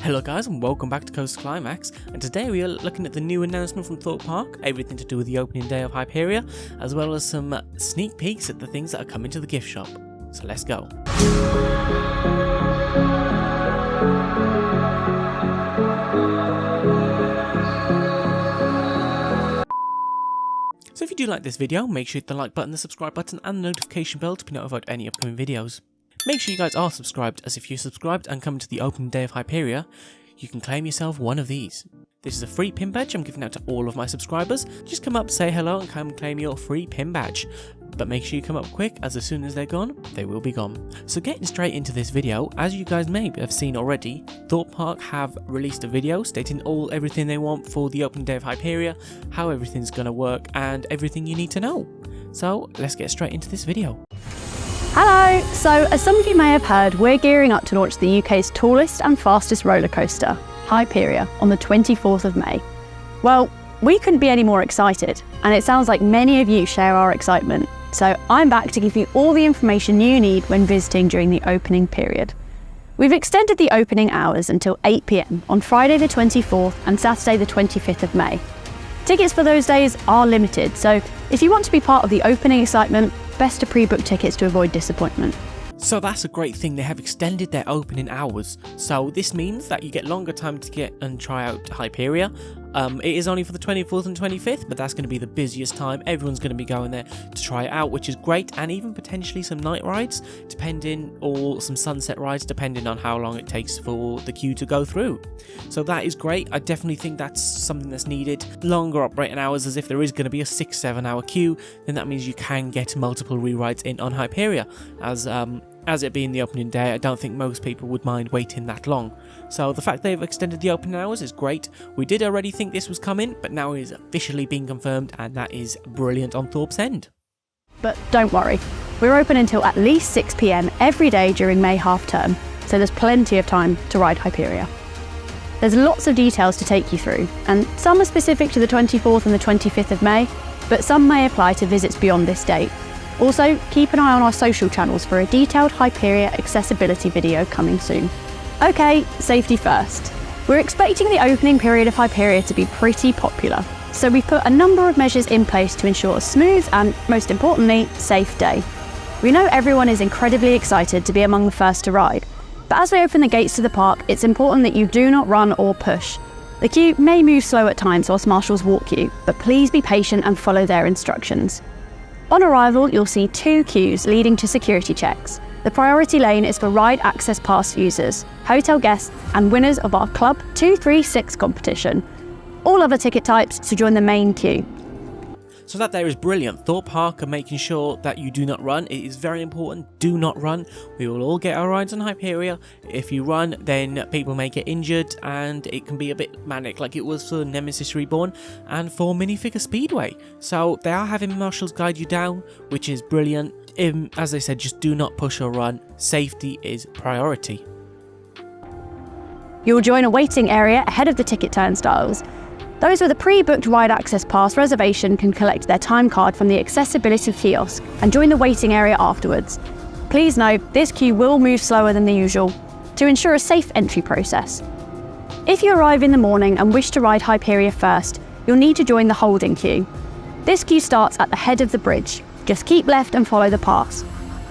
Hello guys and welcome back to Coast Climax, and today we are looking at the new announcement from Thorpe Park, everything to do with the opening day of Hyperia, as well as some sneak peeks at the things that are coming to the gift shop. So let's go. So if you do like this video, make sure you hit the like button, the subscribe button and the notification bell to be notified of any upcoming videos. Make sure you guys are subscribed, as if you're subscribed and come to the opening day of Hyperia, you can claim yourself one of these. This is a free pin badge I'm giving out to all of my subscribers. Just come up, say hello and come claim your free pin badge. But make sure you come up quick, as soon as they're gone, they will be gone. So getting straight into this video, as you guys may have seen already, Thorpe Park have released a video stating everything they want for the opening day of Hyperia, how everything's going to work and everything you need to know. So let's get straight into this video. Hello! So, as some of you may have heard, we're gearing up to launch the UK's tallest and fastest roller coaster, Hyperia, on the 24th of May. Well, we couldn't be any more excited, and it sounds like many of you share our excitement. So I'm back to give you all the information you need when visiting during the opening period. We've extended the opening hours until 8 PM on Friday the 24th and Saturday the 25th of May. Tickets for those days are limited, so if you want to be part of the opening excitement, best to pre-book tickets to avoid disappointment. So that's a great thing, they have extended their opening hours. So this means that you get longer time to get and try out Hyperia. It is only for the 24th and 25th, but that's going to be the busiest time. Everyone's going to be going there to try it out, which is great, and even potentially some night rides, or some sunset rides, depending on how long it takes for the queue to go through. So that is great. I definitely think that's something that's needed. Longer operating hours, as if there is going to be a 6-7 hour queue, then that means you can get multiple re-rides in on Hyperia. As it being the opening day, I don't think most people would mind waiting that long. So the fact they've extended the opening hours is great. We did already think this was coming, but now it is officially being confirmed, and that is brilliant on Thorpe's end. But don't worry, we're open until at least 6 PM every day during May half term, so there's plenty of time to ride Hyperia. There's lots of details to take you through, and some are specific to the 24th and the 25th of May, but some may apply to visits beyond this date. Also, keep an eye on our social channels for a detailed Hyperia accessibility video coming soon. Okay, safety first. We're expecting the opening period of Hyperia to be pretty popular, so we've put a number of measures in place to ensure a smooth and, most importantly, safe day. We know everyone is incredibly excited to be among the first to ride, but as we open the gates to the park, it's important that you do not run or push. The queue may move slow at times whilst marshals walk you, but please be patient and follow their instructions. On arrival, you'll see 2 queues leading to security checks. The priority lane is for ride access pass users, hotel guests, and winners of our Club 236 competition. All other ticket types to join the main queue. So that there is brilliant. Thorpe Park are making sure that you do not run. It is very important. Do not run. We will all get our rides on Hyperia. If you run, then people may get injured, and it can be a bit manic, like it was for Nemesis Reborn and for Minifigure Speedway. So they are having marshals guide you down, which is brilliant. As I said, just do not push or run. Safety is priority. You'll join a waiting area ahead of the ticket turnstiles. Those with a pre-booked ride access pass reservation can collect their time card from the accessibility kiosk and join the waiting area afterwards. Please note, this queue will move slower than the usual to ensure a safe entry process. If you arrive in the morning and wish to ride Hyperia first, you'll need to join the holding queue. This queue starts at the head of the bridge. Just keep left and follow the pass.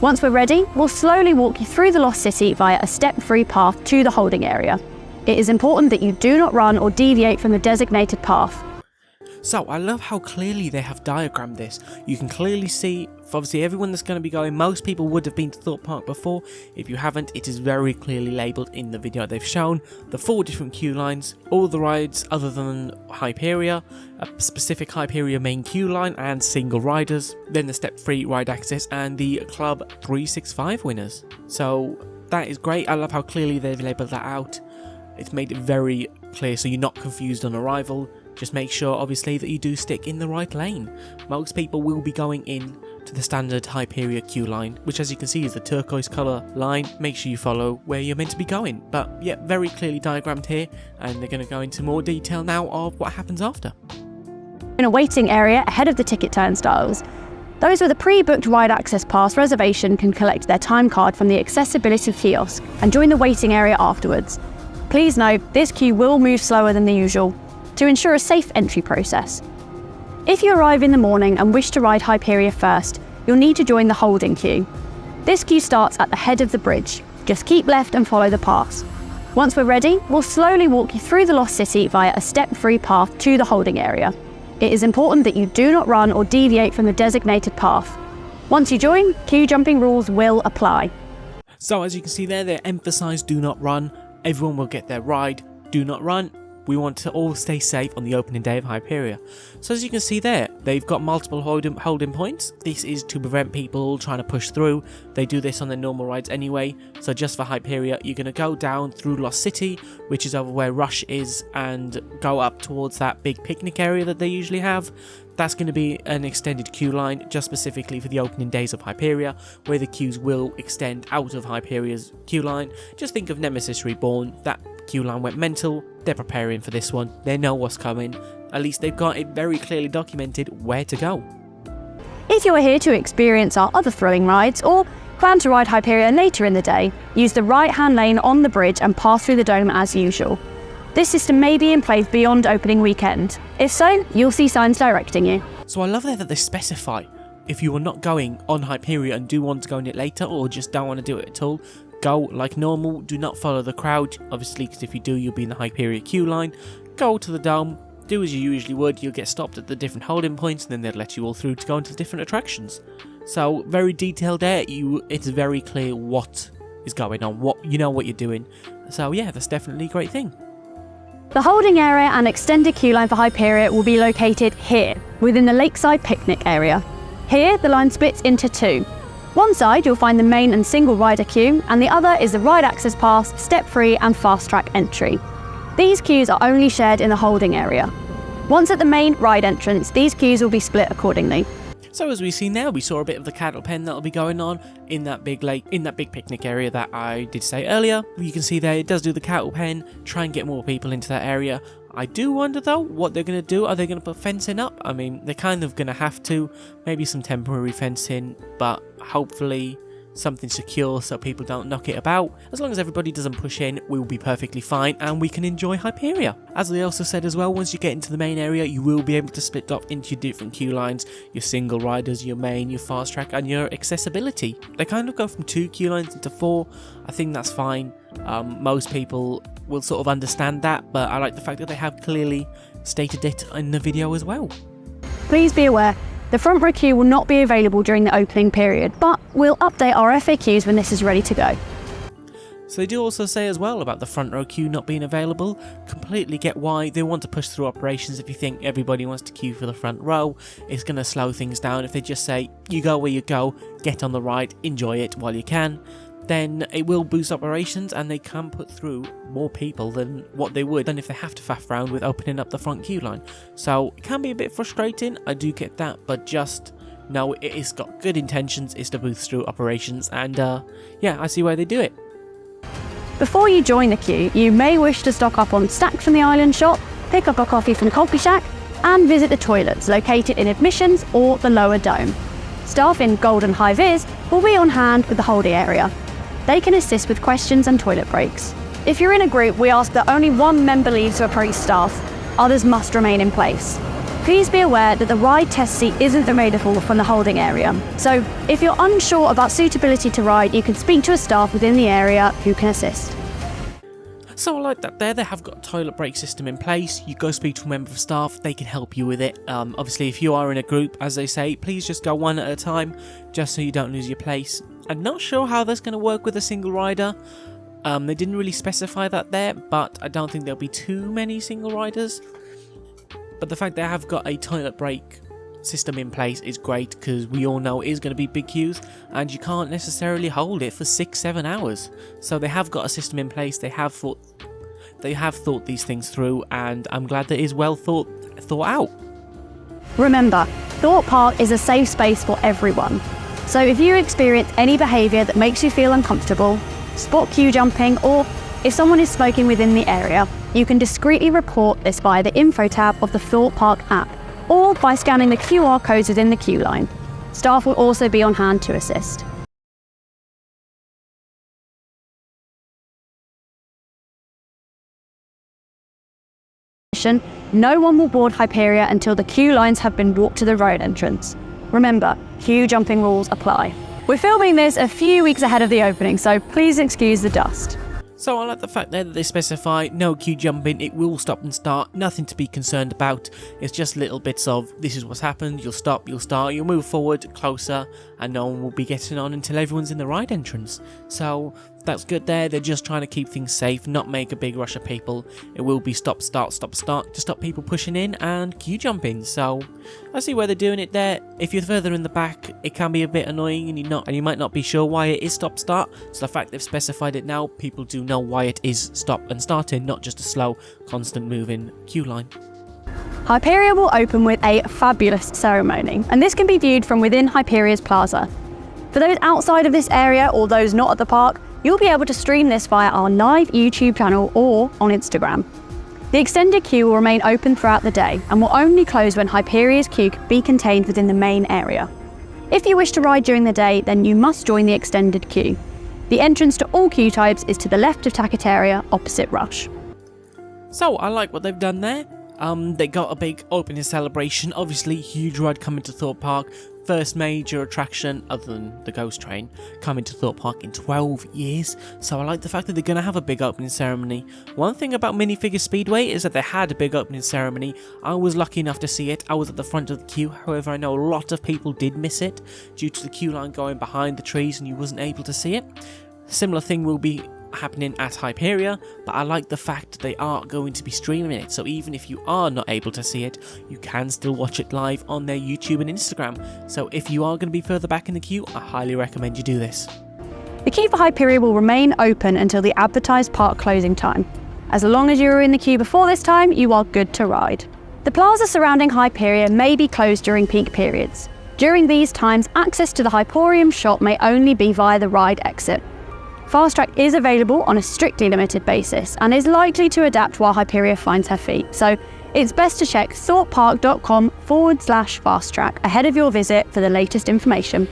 Once we're ready, we'll slowly walk you through the Lost City via a step-free path to the holding area. It is important that you do not run or deviate from the designated path. So I love how clearly they have diagrammed this. You can clearly see, obviously everyone that's going to be going, most people would have been to Thorpe Park before. If you haven't, it is very clearly labelled in the video they've shown. The 4 different queue lines, all the rides other than Hyperia, a specific Hyperia main queue line and single riders, then the step-free ride access and the Club 365 winners. So that is great. I love how clearly they've labelled that out. It's made it very clear so you're not confused on arrival. Just make sure, obviously, that you do stick in the right lane. Most people will be going in to the standard Hyperia queue line, which, as you can see, is the turquoise colour line. Make sure you follow where you're meant to be going. But yeah, very clearly diagrammed here, and they're going to go into more detail now of what happens after. In a waiting area ahead of the ticket turnstiles, those with a pre-booked ride access pass reservation can collect their time card from the accessibility kiosk and join the waiting area afterwards. Please note, this queue will move slower than the usual to ensure a safe entry process. If you arrive in the morning and wish to ride Hyperia first, you'll need to join the holding queue. This queue starts at the head of the bridge. Just keep left and follow the paths. Once we're ready, we'll slowly walk you through the Lost City via a step-free path to the holding area. It is important that you do not run or deviate from the designated path. Once you join, queue jumping rules will apply. So as you can see there, they emphasise do not run. Everyone will get their ride. Do not run. We want to all stay safe on the opening day of Hyperia. So as you can see there, they've got multiple holding points. This is to prevent people trying to push through. They do this on their normal rides anyway. So just for Hyperia, you're going to go down through Lost City, which is over where Rush is, and go up towards that big picnic area that they usually have. That's going to be an extended queue line, just specifically for the opening days of Hyperia, where the queues will extend out of Hyperia's queue line. Just think of Nemesis Reborn. That queue line went mental. They're preparing for this one. They know what's coming. At least they've got it very clearly documented where to go. If you're here to experience our other thrilling rides, or plan to ride Hyperia later in the day, use the right-hand lane on the bridge and pass through the dome as usual. This system may be in place beyond opening weekend. If so, you'll see signs directing you. So I love that they specify, if you are not going on Hyperia and do want to go on it later, or just don't want to do it at all, go like normal. Do not follow the crowd, obviously, because if you do, you'll be in the Hyperia queue line. Go to the dome, do as you usually would. You'll get stopped at the different holding points, and then they'll let you all through to go into the different attractions. So very detailed there. It's very clear what is going on, what you're doing. So yeah, that's definitely a great thing. The holding area and extended queue line for Hyperia will be located here, within the lakeside picnic area. Here, the line splits into two. One side you'll find the main and single rider queue, and the other is the ride access pass, step-free and fast-track entry. These queues are only shared in the holding area. Once at the main ride entrance, these queues will be split accordingly. So as we've seen there, we saw a bit of the cattle pen that'll be going on in that big lake, in that big picnic area that I did say earlier. You can see there, it does do the cattle pen, try and get more people into that area. I do wonder though, what they're going to do. Are they going to put fencing up? I mean, they're kind of going to have to. Maybe some temporary fencing, but hopefully something secure so people don't knock it about. As long as everybody doesn't push in, we'll be perfectly fine and we can enjoy Hyperia. As they also said as well, once you get into the main area, you will be able to split off into your different queue lines, your single riders, your main, your fast track and your accessibility. They kind of go from 2 queue lines into 4. I think that's fine. Most people will sort of understand that, but I like the fact that they have clearly stated it in the video as well. Please be aware, the front row queue will not be available during the opening period, but we'll update our FAQs when this is ready to go. So they do also say as well about the front row queue not being available. Completely get why they want to push through operations. If you think everybody wants to queue for the front row, it's going to slow things down. If they just say, you go where you go, get on the ride, enjoy it while you can, then it will boost operations and they can put through more people than what they would than if they have to faff around with opening up the front queue line. So it can be a bit frustrating, I do get that, but just know it's got good intentions, it's to boost through operations, and yeah, I see why they do it. Before you join the queue, you may wish to stock up on snacks from the island shop, pick up a coffee from the coffee shack, and visit the toilets located in admissions or the lower dome. Staff in Golden High Vis will be on hand with the holding area. They can assist with questions and toilet breaks. If you're in a group, we ask that only one member leaves to approach staff. Others must remain in place. Please be aware that the ride test seat isn't available from the holding area. So if you're unsure about suitability to ride, you can speak to a staff within the area who can assist. So I like that there, they have got a toilet break system in place. You go speak to a member of staff, they can help you with it. Obviously if you are in a group, as they say, please just go one at a time, just so you don't lose your place. I'm not sure how that's going to work with a single rider. They didn't really specify that there, but I don't think there'll be too many single riders. But the fact they have got a toilet break system in place is great, because we all know it is going to be big queues and you can't necessarily hold it for 6-7 hours. So they have got a system in place, they have thought these things through, and I'm glad that it is well thought out. Remember, Thorpe Park is a safe space for everyone. So if you experience any behaviour that makes you feel uncomfortable, spot queue jumping, or if someone is smoking within the area, you can discreetly report this via the info tab of the Thorpe Park app, or by scanning the QR codes within the queue line. Staff will also be on hand to assist. admission, no one will board Hyperia until the queue lines have been walked to the ride entrance. Remember, queue jumping rules apply. We're filming this a few weeks ahead of the opening, so please excuse the dust. So I like the fact there that they specify no queue jumping, it will stop and start, nothing to be concerned about. It's just little bits of this is what's happened, you'll stop, you'll start, you'll move forward, closer, and no one will be getting on until everyone's in the ride entrance. So that's good there, they're just trying to keep things safe, not make a big rush of people. It will be stop, start, stop, start to stop people pushing in and queue jumping. So I see where they're doing it there. If you're further in the back, it can be a bit annoying and you might not be sure why it is stop, start. So the fact they've specified it now, people do know why it is stop and starting, not just a slow, constant moving queue line. Hyperia will open with a fabulous ceremony, and this can be viewed from within Hyperia's plaza. For those outside of this area or those not at the park, you'll be able to stream this via our live YouTube channel or on Instagram. The extended queue will remain open throughout the day and will only close when Hyperia's queue can be contained within the main area. If you wish to ride during the day, then you must join the extended queue. The entrance to all queue types is to the left of Taketeria, opposite Rush. So I like what they've done there. They got a big opening celebration, obviously huge ride coming to Thorpe Park. First major attraction, other than the ghost train, coming to Thorpe Park in 12 years. So I like the fact that they're going to have a big opening ceremony. One thing about Minifigure Speedway is that they had a big opening ceremony. I was lucky enough to see it. I was at the front of the queue. However, I know a lot of people did miss it due to the queue line going behind the trees and you wasn't able to see it. Similar thing will be happening at Hyperia, but I like the fact they are going to be streaming it, so even if you are not able to see it, you can still watch it live on their YouTube and Instagram. So if you are going to be further back in the queue, I highly recommend you do this. The queue for Hyperia will remain open until the advertised park closing time. As long as you are in the queue before this time, you are good to ride. The plaza surrounding Hyperia may be closed during peak periods. During these times, access to the Hyporium shop may only be via the ride exit. Fast Track is available on a strictly limited basis and is likely to adapt while Hyperia finds her feet, so it's best to check thorpepark.com/fast track ahead of your visit for the latest information.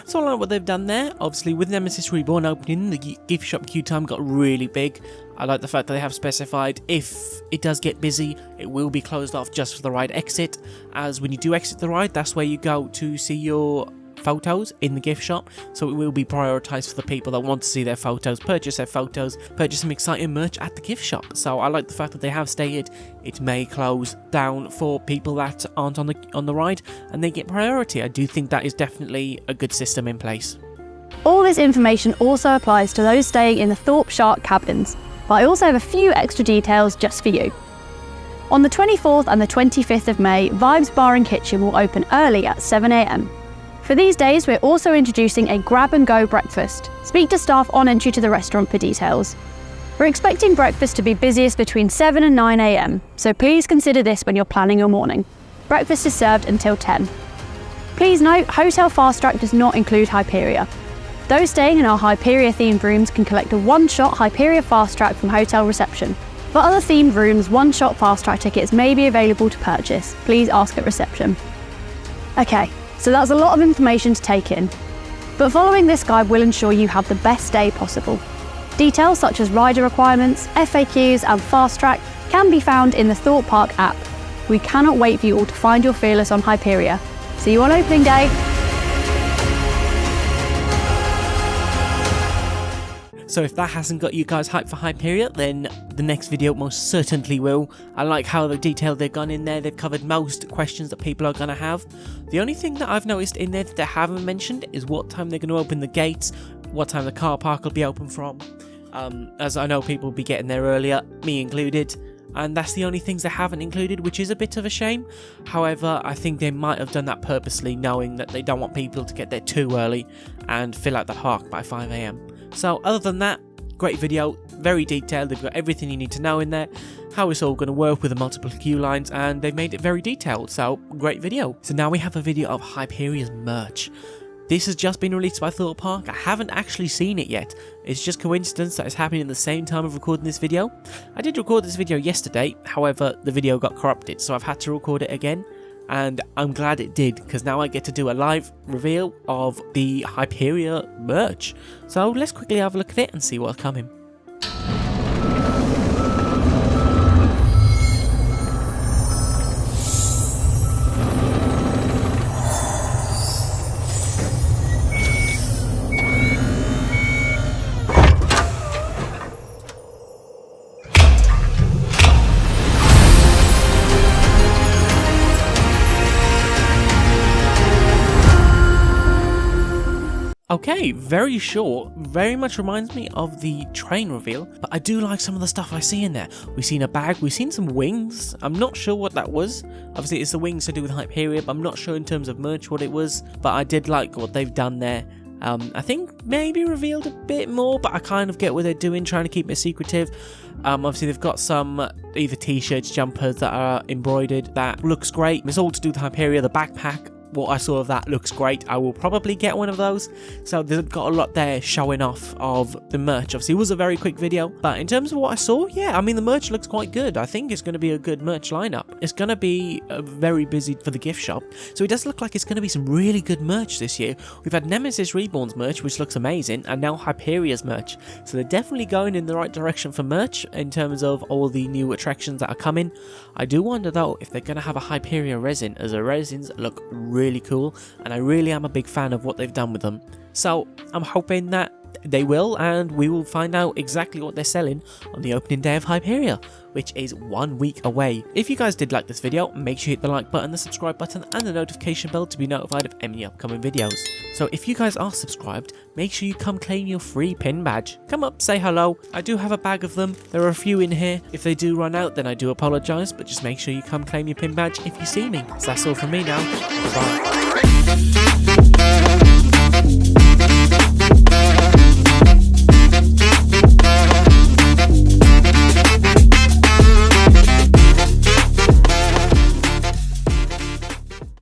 So I like what they've done there. Obviously with Nemesis Reborn opening, the gift shop queue time got really big. I like the fact that they have specified if it does get busy, it will be closed off just for the ride exit, as when you do exit the ride, that's where you go to see your photos in the gift shop, so it will be prioritised for the people that want to see their photos, purchase some exciting merch at the gift shop. So I like the fact that they have stated it may close down for people that aren't on the ride and they get priority. I do think that is definitely a good system in place. All this information also applies to those staying in the Thorpe Shark cabins, but I also have a few extra details just for you. On the 24th and the 25th of May, Vibes Bar and Kitchen will open early at 7 AM. For these days, we're also introducing a grab-and-go breakfast. Speak to staff on entry to the restaurant for details. We're expecting breakfast to be busiest between 7 and 9 AM, so please consider this when you're planning your morning. Breakfast is served until 10. Please note, Hotel Fast Track does not include Hyperia. Those staying in our Hyperia-themed rooms can collect a one-shot Hyperia Fast Track from hotel reception. For other themed rooms, one-shot Fast Track tickets may be available to purchase. Please ask at reception. Okay. So that's a lot of information to take in. But following this guide will ensure you have the best day possible. Details such as rider requirements, FAQs and Fast Track can be found in the Thorpe Park app. We cannot wait for you all to find your fearless on Hyperia. See you on opening day! So if that hasn't got you guys hyped for Hyperia, then the next video most certainly will. I like how detailed they've gone in there. They've covered most questions that people are going to have. The only thing that I've noticed in there that they haven't mentioned is what time they're going to open the gates, what time the car park will be open from. As I know people will be getting there earlier, me included. And that's the only things they haven't included, which is a bit of a shame. However, I think they might have done that purposely, knowing that they don't want people to get there too early and fill out the park by 5 AM. So other than that, great video, very detailed, they've got everything you need to know in there, how it's all going to work with the multiple queue lines, and they've made it very detailed, so great video. So now we have a video of Hyperia's merch. This has just been released by Thorpe Park. I haven't actually seen it yet. It's just coincidence that it's happening at the same time of recording this video. I did record this video yesterday, however the video got corrupted, so I've had to record it again. And I'm glad it did, because now I get to do a live reveal of the Hyperia merch. So let's quickly have a look at it and see what's coming. Okay, very short, very much reminds me of the train reveal, but I do like some of the stuff I see in there. We've seen a bag, we've seen some wings, I'm not sure what that was. Obviously it's the wings to do with Hyperia, but I'm not sure in terms of merch what it was, but I did like what they've done there. I think maybe revealed a bit more, but I kind of get what they're doing, trying to keep it secretive. Obviously they've got some either t-shirts, jumpers that are embroidered, that looks great. It's all to do with Hyperia, the backpack. What I saw of that looks great. I will probably get one of those. So they've got a lot there showing off of the merch. Obviously it was a very quick video, but in terms of what I saw, yeah, I mean the merch looks quite good. I think it's going to be a good merch lineup. It's going to be very busy for the gift shop. So it does look like it's going to be some really good merch this year. We've had Nemesis Reborn's merch, which looks amazing, and now Hyperia's merch. So they're definitely going in the right direction for merch in terms of all the new attractions that are coming. I do wonder though if they're going to have a Hyperia resin, as the resins look really cool, and I really am a big fan of what they've done with them. So I'm hoping that they will, and we will find out exactly what they're selling on the opening day of Hyperia, which is 1 week away. If you guys did like this video, make sure you hit the like button, the subscribe button, and the notification bell to be notified of any upcoming videos. So if you guys are subscribed, make sure you come claim your free pin badge. Come up, say hello. I do have a bag of them. There are a few in here. If they do run out, then I do apologise, but just make sure you come claim your pin badge if you see me. So that's all from me now. Bye.